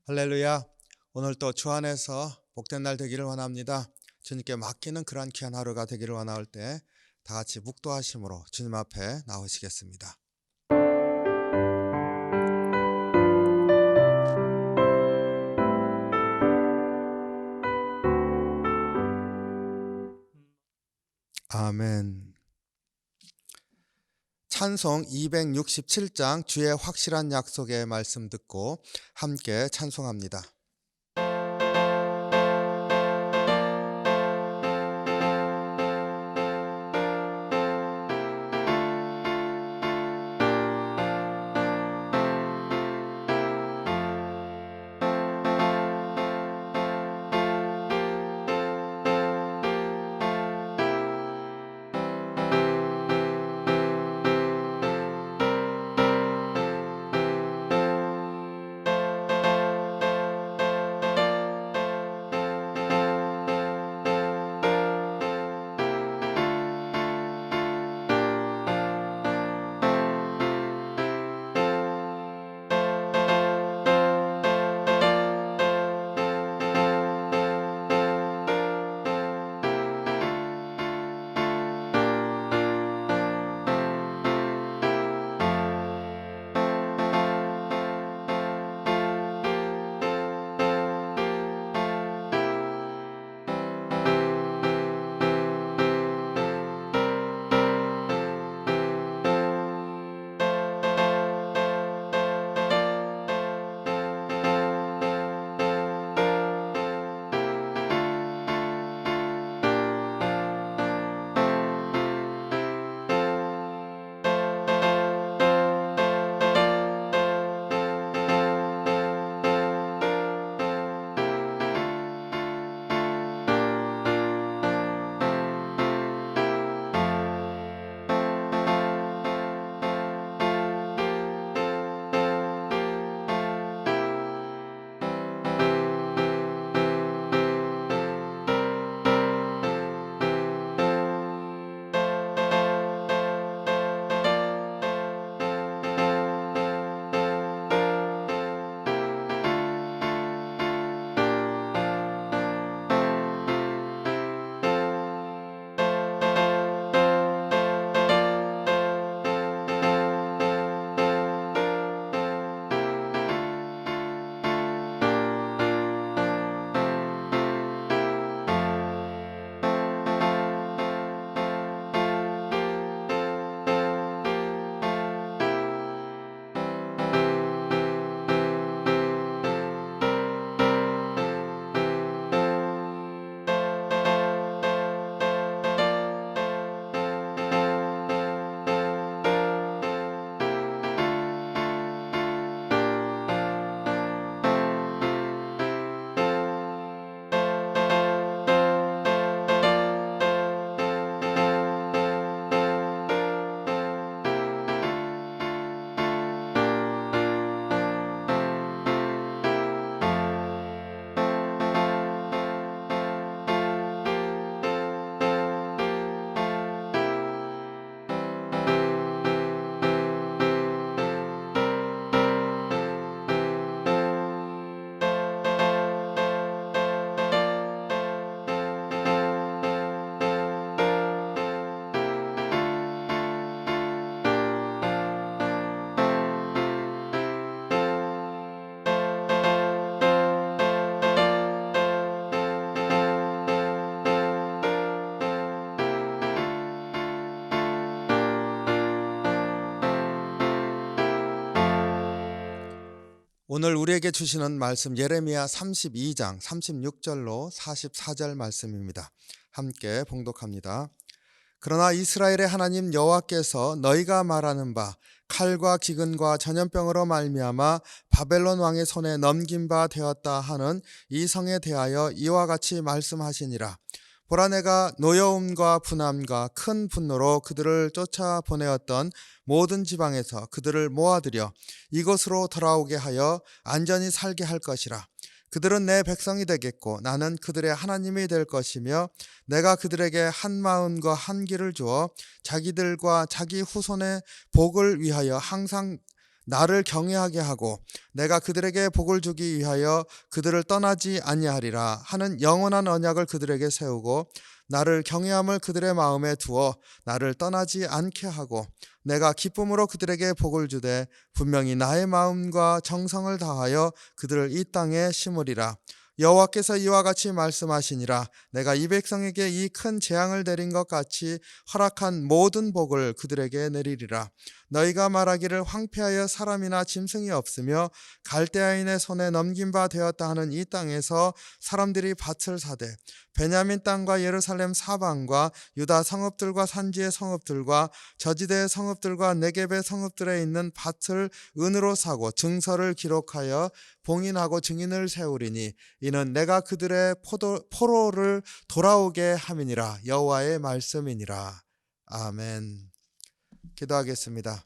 할렐루야. 오늘 또 주 안에서 복된 날 되기를 원합니다. 주님께 맡기는 그러한 귀한 하루가 되기를 원할 때 다 같이 묵도하심으로 주님 앞에 나오시겠습니다. 아멘. 찬송 267장 주의 확실한 약속의 말씀 듣고 함께 찬송합니다. 오늘 우리에게 주시는 말씀 예레미야 32장 36절로 44절 말씀입니다. 함께 봉독합니다. 그러나 이스라엘의 하나님 여호와께서 너희가 말하는 바 칼과 기근과 전염병으로 말미암아 바벨론 왕의 손에 넘긴 바 되었다 하는 이 성에 대하여 이와 같이 말씀하시니라. 보라, 내가 노여움과 분함과 큰 분노로 그들을 쫓아보내었던 모든 지방에서 그들을 모아들여 이곳으로 돌아오게 하여 안전히 살게 할 것이라. 그들은 내 백성이 되겠고 나는 그들의 하나님이 될 것이며 내가 그들에게 한 마음과 한 길을 주어 자기들과 자기 후손의 복을 위하여 항상 나를 경외하게 하고 내가 그들에게 복을 주기 위하여 그들을 떠나지 아니하리라 하는 영원한 언약을 그들에게 세우고 나를 경외함을 그들의 마음에 두어 나를 떠나지 않게 하고 내가 기쁨으로 그들에게 복을 주되 분명히 나의 마음과 정성을 다하여 그들을 이 땅에 심으리라. 여호와께서 이와 같이 말씀하시니라. 내가 이 백성에게 이 큰 재앙을 내린 것 같이 허락한 모든 복을 그들에게 내리리라. 너희가 말하기를 황폐하여 사람이나 짐승이 없으며 갈대아인의 손에 넘긴 바 되었다 하는 이 땅에서 사람들이 밭을 사되 베냐민 땅과 예루살렘 사방과 유다 성읍들과 산지의 성읍들과 저지대의 성읍들과 네겝의 성읍들에 있는 밭을 은으로 사고 증서를 기록하여 봉인하고 증인을 세우리니 이는 내가 그들의 포로를 돌아오게 함이니라. 여호와의 말씀이니라. 아멘. 기도하겠습니다.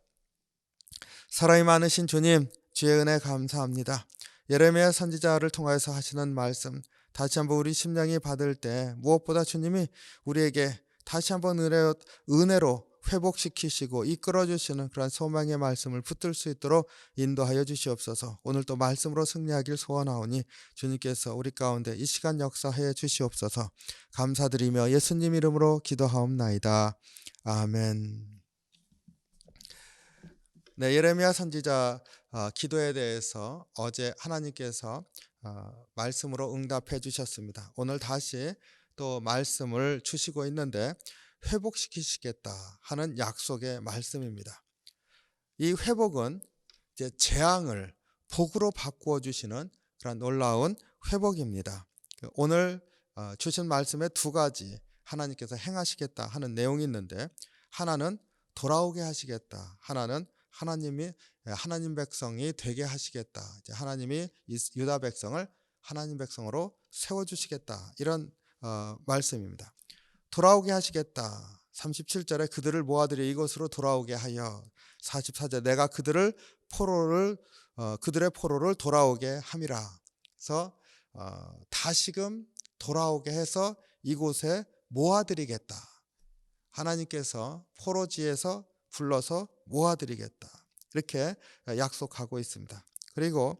사랑이 많으신 주님, 주의 은혜 감사합니다. 예레미야 선지자를 통해서 하시는 말씀 다시 한번 우리 심령이 받을 때 무엇보다 주님이 우리에게 다시 한번 은혜로 회복시키시고 이끌어주시는 그런 소망의 말씀을 붙들 수 있도록 인도하여 주시옵소서. 오늘 또 말씀으로 승리하길 소원하오니 주님께서 우리 가운데 이 시간 역사해 주시옵소서. 감사드리며 예수님 이름으로 기도하옵나이다. 아멘. 네, 예레미야 선지자 기도에 대해서 어제 하나님께서 말씀으로 응답해 주셨습니다. 오늘 다시 또 말씀을 주시고 있는데 회복시키시겠다 하는 약속의 말씀입니다. 이 회복은 이제 재앙을 복으로 바꾸어 주시는 그런 놀라운 회복입니다. 오늘 주신 말씀에 두 가지 하나님께서 행하시겠다 하는 내용이 있는데 하나는 돌아오게 하시겠다. 하나는 하나님 백성이 되게 하시겠다. 이제 하나님이 유다 백성을 하나님 백성으로 세워주시겠다. 이런 말씀입니다. 돌아오게 하시겠다. 37절에 그들을 모아들여 이곳으로 돌아오게 하여 44절 내가 그들의 포로를 돌아오게 함이라. 그래서 다시금 돌아오게 해서 이곳에 모아드리겠다. 하나님께서 포로지에서 불러서 모아드리겠다. 이렇게 약속하고 있습니다. 그리고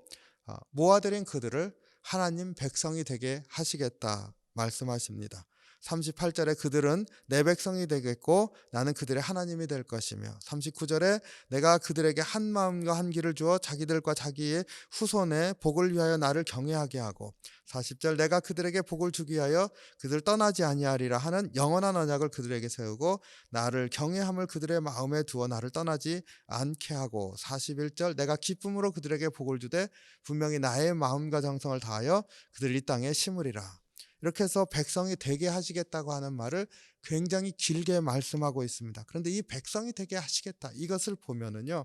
모아드린 그들을 하나님 백성이 되게 하시겠다 말씀하십니다. 38절에 그들은 내 백성이 되겠고 나는 그들의 하나님이 될 것이며 39절에 내가 그들에게 한 마음과 한 길을 주어 자기들과 자기의 후손의 복을 위하여 나를 경외하게 하고 40절 내가 그들에게 복을 주기 위하여 그들 떠나지 아니하리라 하는 영원한 언약을 그들에게 세우고 나를 경외함을 그들의 마음에 두어 나를 떠나지 않게 하고 41절 내가 기쁨으로 그들에게 복을 주되 분명히 나의 마음과 정성을 다하여 그들 이 땅에 심으리라. 이렇게 해서 백성이 되게 하시겠다고 하는 말을 굉장히 길게 말씀하고 있습니다. 그런데 이 백성이 되게 하시겠다 이것을 보면은요,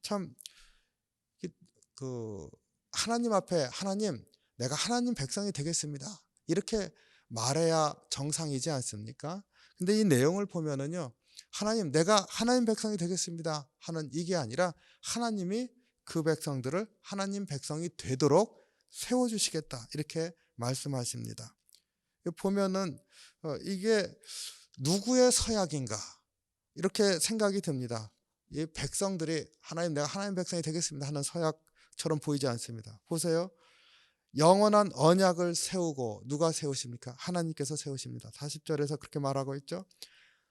참 하나님 앞에 하나님 내가 하나님 백성이 되겠습니다 이렇게 말해야 정상이지 않습니까? 근데 이 내용을 보면은요, 하나님 내가 하나님 백성이 되겠습니다 하는 이게 아니라 하나님이 그 백성들을 하나님 백성이 되도록 세워주시겠다 이렇게 말씀하십니다. 보면은 이게 누구의 서약인가 이렇게 생각이 듭니다. 이 백성들이 하나님 내가 하나님 백성이 되겠습니다 하는 서약처럼 보이지 않습니다. 보세요. 영원한 언약을 세우고 누가 세우십니까? 하나님께서 세우십니다. 40절에서 그렇게 말하고 있죠.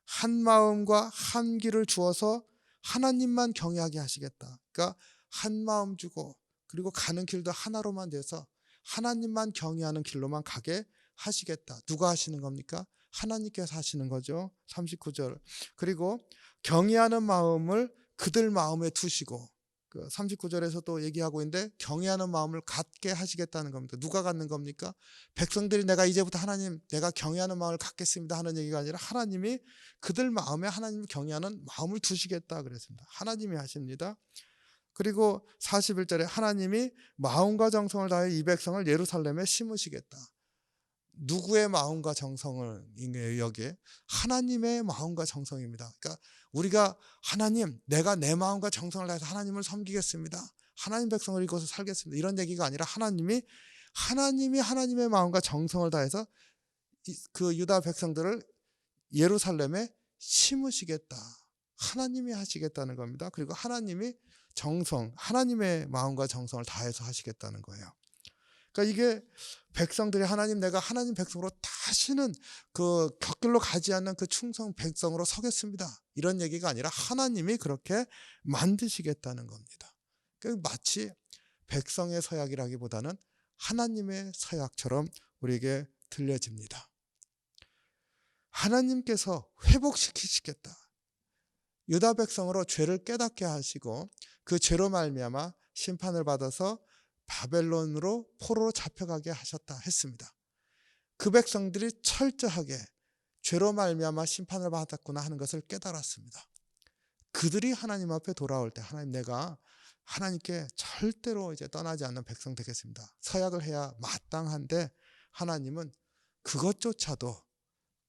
한 마음과 한 길을 주어서 하나님만 경외하게 하시겠다. 그러니까 한 마음 주고 그리고 가는 길도 하나로만 돼서 하나님만 경외하는 길로만 가게 하시겠다. 누가 하시는 겁니까? 하나님께서 하시는 거죠. 39절. 그리고 경외하는 마음을 그들 마음에 두시고 39절에서 또 얘기하고 있는데 경외하는 마음을 갖게 하시겠다는 겁니다. 누가 갖는 겁니까? 백성들이 내가 이제부터 하나님 내가 경외하는 마음을 갖겠습니다 하는 얘기가 아니라 하나님이 그들 마음에 하나님을 경외하는 마음을 두시겠다 그랬습니다. 하나님이 하십니다. 그리고 41절에 하나님이 마음과 정성을 다해 이 백성을 예루살렘에 심으시겠다. 누구의 마음과 정성을 여기에? 하나님의 마음과 정성입니다. 그러니까 우리가 하나님 내가 내 마음과 정성을 다해서 하나님을 섬기겠습니다. 하나님 백성을 이곳에 살겠습니다. 이런 얘기가 아니라 하나님이 하나님의 마음과 정성을 다해서 그 유다 백성들을 예루살렘에 심으시겠다. 하나님이 하시겠다는 겁니다. 그리고 하나님이 정성, 하나님의 마음과 정성을 다해서 하시겠다는 거예요. 그러니까 이게 백성들이 하나님, 내가 하나님 백성으로 다시는 그 곁길로 가지 않는 그 충성 백성으로 서겠습니다, 이런 얘기가 아니라 하나님이 그렇게 만드시겠다는 겁니다. 그러니까 마치 백성의 서약이라기보다는 하나님의 서약처럼 우리에게 들려집니다. 하나님께서 회복시키시겠다. 유다 백성으로 죄를 깨닫게 하시고 그 죄로 말미암아 심판을 받아서 바벨론으로 포로로 잡혀가게 하셨다 했습니다. 그 백성들이 철저하게 죄로 말미암아 심판을 받았구나 하는 것을 깨달았습니다. 그들이 하나님 앞에 돌아올 때 하나님, 내가 하나님께 절대로 이제 떠나지 않는 백성 되겠습니다, 서약을 해야 마땅한데, 하나님은 그것조차도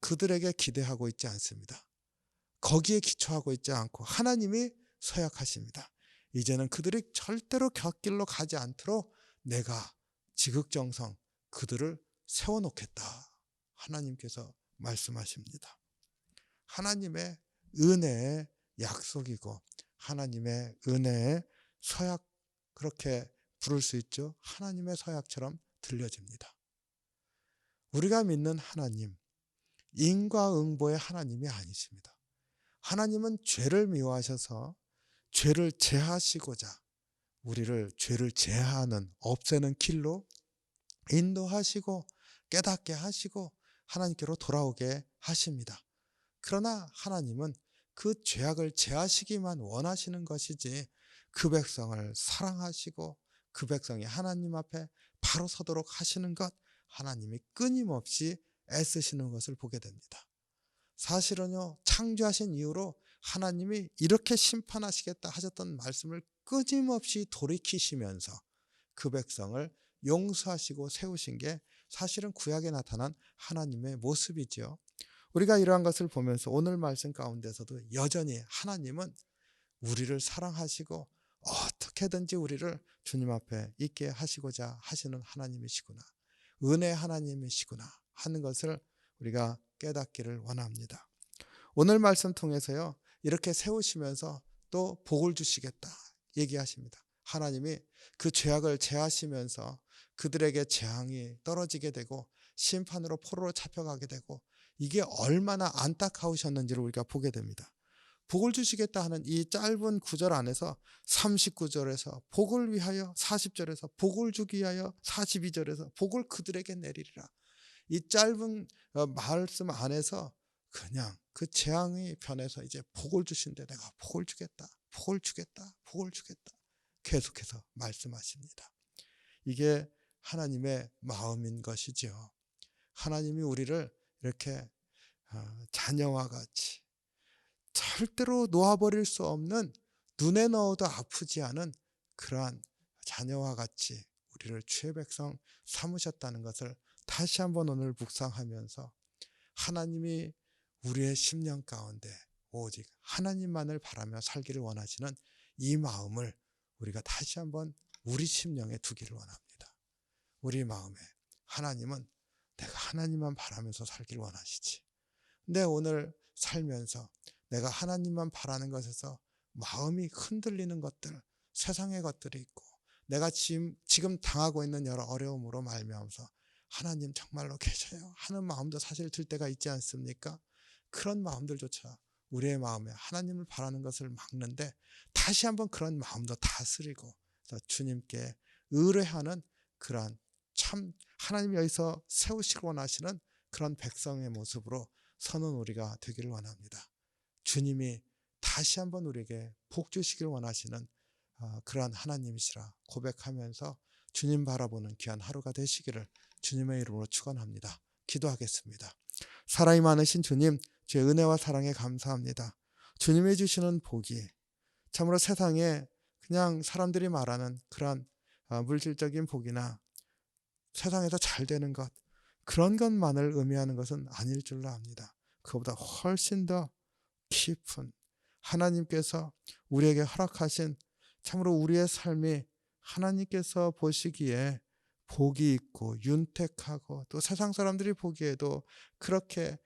그들에게 기대하고 있지 않습니다. 거기에 기초하고 있지 않고 하나님이 서약하십니다. 이제는 그들이 절대로 곁길로 가지 않도록 내가 지극정성 그들을 세워놓겠다, 하나님께서 말씀하십니다. 하나님의 은혜의 약속이고 하나님의 은혜의 서약, 그렇게 부를 수 있죠. 하나님의 서약처럼 들려집니다. 우리가 믿는 하나님, 인과응보의 하나님이 아니십니다. 하나님은 죄를 미워하셔서 죄를 제하시고자 우리를 죄를 제하는, 없애는 길로 인도하시고 깨닫게 하시고 하나님께로 돌아오게 하십니다. 그러나 하나님은 그 죄악을 제하시기만 원하시는 것이지 그 백성을 사랑하시고 그 백성이 하나님 앞에 바로 서도록 하시는 것, 하나님이 끊임없이 애쓰시는 것을 보게 됩니다. 사실은요, 창조하신 이후로 하나님이 이렇게 심판하시겠다 하셨던 말씀을 끊임없이 돌이키시면서 그 백성을 용서하시고 세우신 게 사실은 구약에 나타난 하나님의 모습이죠. 우리가 이러한 것을 보면서 오늘 말씀 가운데서도 여전히 하나님은 우리를 사랑하시고 어떻게든지 우리를 주님 앞에 있게 하시고자 하시는 하나님이시구나, 은혜 하나님이시구나 하는 것을 우리가 깨닫기를 원합니다. 오늘 말씀 통해서요, 이렇게 세우시면서 또 복을 주시겠다 얘기하십니다. 하나님이 그 죄악을 제하시면서 그들에게 재앙이 떨어지게 되고 심판으로 포로로 잡혀가게 되고, 이게 얼마나 안타까우셨는지를 우리가 보게 됩니다. 복을 주시겠다 하는 이 짧은 구절 안에서 39절에서 복을 위하여, 40절에서 복을 주기 위하여, 42절에서 복을 그들에게 내리리라, 이 짧은 말씀 안에서 그냥 그 재앙이 변해서 이제 복을 주신데, 내가 복을 주겠다, 복을 주겠다, 복을 주겠다 계속해서 말씀하십니다. 이게 하나님의 마음인 것이죠. 하나님이 우리를 이렇게 자녀와 같이 절대로 놓아버릴 수 없는, 눈에 넣어도 아프지 않은 그러한 자녀와 같이 우리를 주의 백성 삼으셨다는 것을 다시 한번 오늘 묵상하면서, 하나님이 우리의 심령 가운데 오직 하나님만을 바라며 살기를 원하시는 이 마음을 우리가 다시 한번 우리 심령에 두기를 원합니다. 우리 마음에 하나님은 내가 하나님만 바라면서 살기를 원하시지, 근데 오늘 살면서 내가 하나님만 바라는 것에서 마음이 흔들리는 것들, 세상의 것들이 있고 내가 지금 당하고 있는 여러 어려움으로 말미암아서 하나님 정말로 계셔요 하는 마음도 사실 들 때가 있지 않습니까? 그런 마음들조차 우리의 마음에 하나님을 바라는 것을 막는데, 다시 한번 그런 마음도 다스리고 주님께 의뢰하는 그러한, 참 하나님이 여기서 세우시길 원하시는 그런 백성의 모습으로 서는 우리가 되기를 원합니다. 주님이 다시 한번 우리에게 복 주시길 원하시는 그러한 하나님이시라 고백하면서 주님 바라보는 귀한 하루가 되시기를 주님의 이름으로 축원합니다. 기도하겠습니다. 사랑이 많으신 주님, 주의 은혜와 사랑에 감사합니다. 주님이 주시는 복이 참으로 세상에 그냥 사람들이 말하는 그러한 물질적인 복이나 세상에서 잘 되는 것, 그런 것만을 의미하는 것은 아닐 줄로 압니다. 그보다 훨씬 더 깊은 하나님께서 우리에게 허락하신, 참으로 우리의 삶이 하나님께서 보시기에 복이 있고 윤택하고 또 세상 사람들이 보기에도 그렇게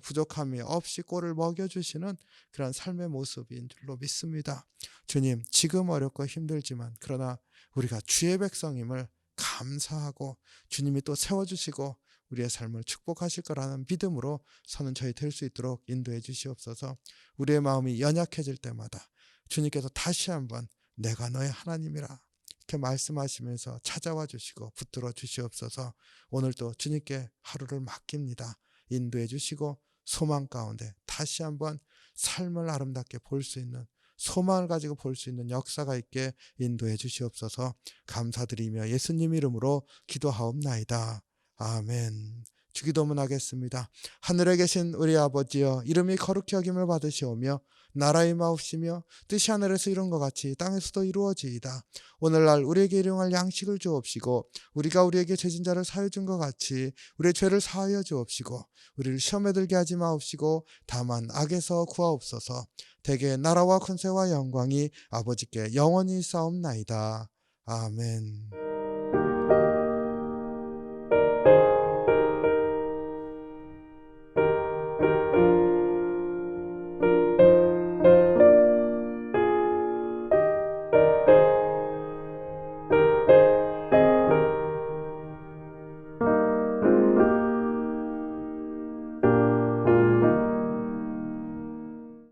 부족함이 없이 꼴을 먹여주시는 그런 삶의 모습인 줄로 믿습니다. 주님, 지금 어렵고 힘들지만 그러나 우리가 주의 백성임을 감사하고 주님이 또 세워주시고 우리의 삶을 축복하실 거라는 믿음으로 서는 저희 될 수 있도록 인도해 주시옵소서. 우리의 마음이 연약해질 때마다 주님께서 다시 한번 내가 너의 하나님이라 이렇게 말씀하시면서 찾아와 주시고 붙들어 주시옵소서. 오늘도 주님께 하루를 맡깁니다. 인도해 주시고 소망 가운데 다시 한번 삶을 아름답게 볼 수 있는, 소망을 가지고 볼 수 있는 역사가 있게 인도해 주시옵소서. 감사드리며 예수님 이름으로 기도하옵나이다. 아멘. 주기도문 하겠습니다. 하늘에 계신 우리 아버지여, 이름이 거룩히 여김을 받으시오며 나라의 마옵시며 뜻이 하늘에서 이룬 것 같이 땅에서도 이루어지이다. 오늘날 우리에게 일용할 양식을 주옵시고 우리가 우리에게 죄진 자를 사하여 준 것 같이 우리의 죄를 사하여 주옵시고 우리를 시험에 들게 하지 마옵시고 다만 악에서 구하옵소서. 대개 나라와 권세와 영광이 아버지께 영원히 있사옵나이다. 아멘.